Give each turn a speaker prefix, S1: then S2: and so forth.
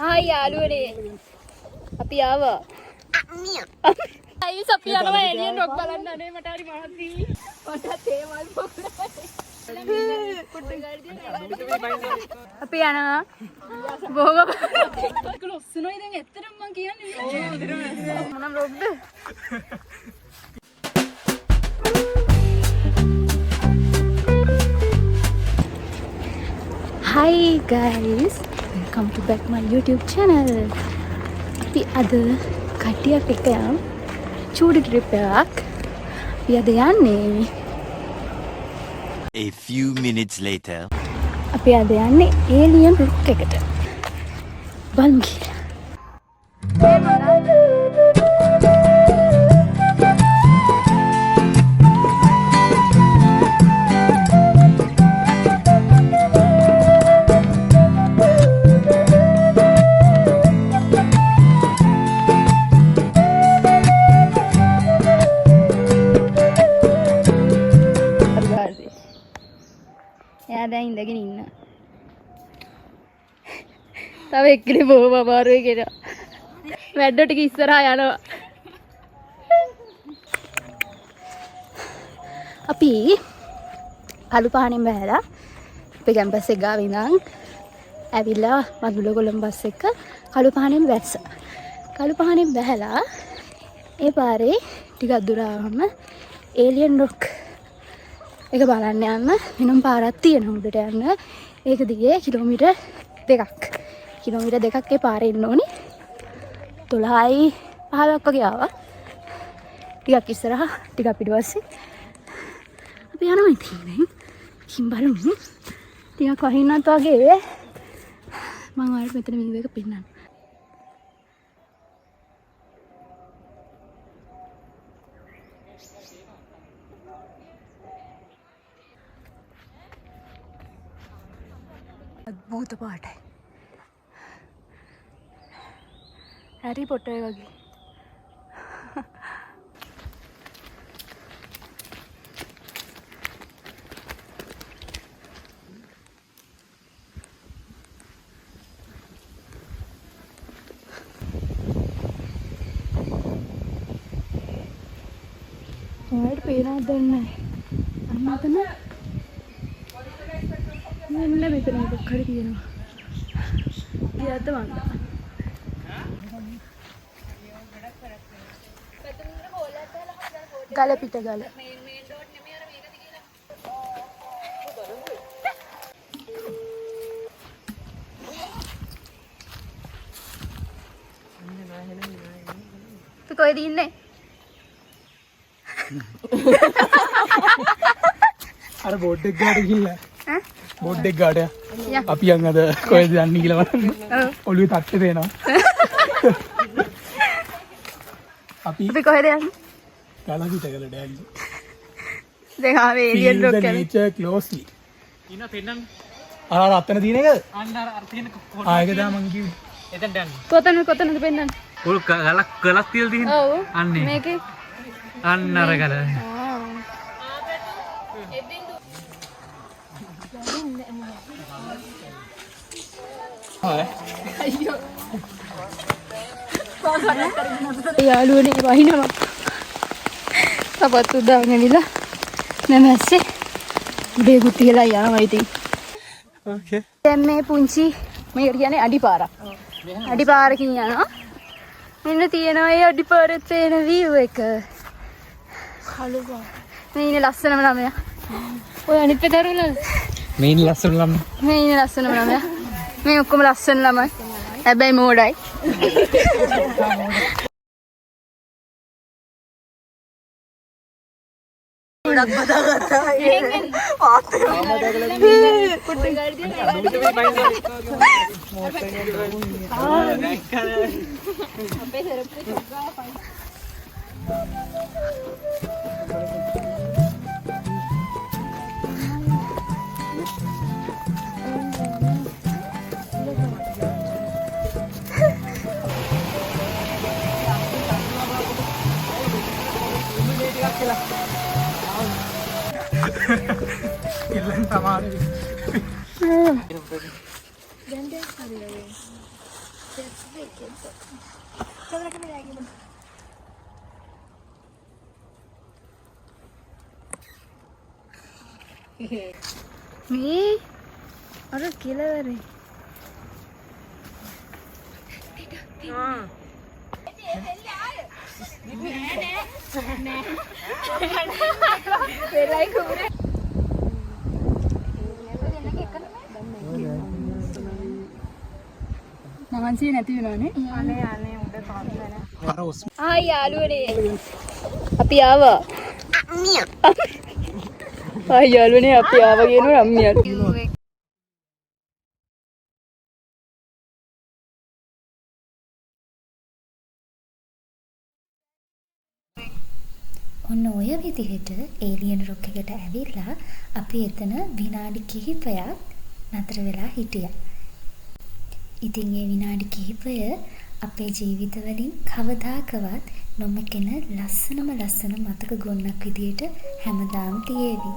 S1: ආයි යාළුවනේ අපි ආවා. අයිස් අපි යනවා එළියෙන් රොක් බලන්න අනේ මට හරි මහන්සි. මට තේමල් අපි යනවා. බොහොම ලොස්සනයි දැන් ඇත්තටම මං කියන්නේ. මොනම් රොක්ද? Hi guys, welcome to back my YouTube channel. අපි අද කට්ටියක් එක්ක යම් චූටි ට්‍රිප් එකක්. අපි අද යන්නේ.
S2: A few minutes later.
S1: අපි අද යන්නේ ඒලියන් රුක් එකට. බලමු කියලා. දැන් ඉඳගෙන ඉන්න. තව එක්කෙනෙක් බොහොම අමාරුයි කියලා. වැඩ ටික ඉස්සරහා යනවා. අපි කළුපහණෙන් බැලලා අපේ කැම්පස් එක ගාව ඉඳන් ඇවිල්ලා මදුල කොළඹ බස් එක කළුපහණෙන් වැස්සා. කළුපහණෙන් බැලලා ඒ පාරේ ටිකක් දුර ආවම ඒලියන් රොක් එක බලන්න යන්න වෙනම පාරක් තියෙනවා උඩට යන්න. ඒක දිගේ කිලෝමීටර් 2ක්. කිලෝමීටර් 2ක් ඒ පාරේ ඉන්න ඕනේ. 12යි 15ක් වගේ ආවා. ටිකක් ඉස්සරහා ටිකක් පිටිපස්සේ. අපි යනවා ඉතින්. කිම් බලමු. ටිකක් වහින්නත් වගේ මම ඔයාලට මෙතන වීඩියෝ එක පෙන්නන්න. අద్භූත පාටයි. හැරි පොටර් වගේ. ඔයාලට පේනවද දන්නේ නැහැ. මෙන්න මෙතන මොකක් හරි තියෙනවා. ගියද්ද වන්දා. ගල පිට ගල. කොහෙද ඉන්නේ?
S3: අර බෝඩ් එක ගාට ගිහිල්ලා. බෝඩ් එක ගාට අපි යන් අද කොහෙද යන්නේ කියලා බලන්න. ඔළුවේ තට්ටේ දෙනවා. අපි
S1: කොහෙද යන්නේ?
S3: ගලපිට ගලට යන්නේ.
S1: දැන් ආවේ ඒලියන් රොක් එක.
S3: nature closely.
S4: ඉන්න පෙන්නන්න.
S3: අර අතන තියෙන එකද?
S4: අන්න අර තියෙන කොටස.
S3: ඒක තමයි මං කිව්වේ.
S4: එතනට යන්න.
S1: කොතනද පෙන්නන්නේ?
S4: උල් ගලක් තියලා තියෙන.
S1: ඔව්.
S4: අන්නේ.
S1: මේකේ
S4: අන්න අර ගල.
S1: යාළුවනේ වහිනවා. සපත්තු දාගෙන ඉවිලා නැමැස්සේ උඩේකුත් තියලා යනවා ඉතින්.
S3: ඕකේ.
S1: දැන් මේ පුංචි මේකට කියන්නේ අඩිපාරක්. අඩිපාරකින් යනවා. මෙන්න තියෙනවා ඒ අඩිපාරේ තියෙන view එක. කළුපා. මේ ඉන්නේ ලස්සනම ළමයා. ඔය අනිත් පැත්තට උනද?
S3: මේ ඉන්නේ ලස්සන ළමයි.
S1: මේ ඉන්නේ ලස්සනම ළමයා. මේ ඔක්කොම ලස්සන ළමයි. හැබැයි මෝඩයි. ගොඩක් බදාගත්තා. එහෙන් පාත්තේ. කුටි ගාඩිය. අපේ සරප්පු චුග්ගා පයි.
S3: ඉල්ලන් තමයි.
S1: මේ අර කෙලවරේ
S3: මහන්සිය නැති වෙනවනේ. අර ඔස්
S1: ආයි යාළුවනේ අපි ආවා ආයි යාළුවනේ අපි ආවා කියනවා රම්මියන් ඔන්න ඔය විදිහට ඒලියන් රොක් එකට ඇවිල්ලා අපි එතන විනාඩි කිහිපයක් නතර වෙලා හිටියා. ඉතින් ඒ විනාඩි කිහිපය අපේ ජීවිතවලින් කවදාකවත් නොමැකෙන ලස්සන මතක ගොන්නක් විදියට හැමදාම තියේවි.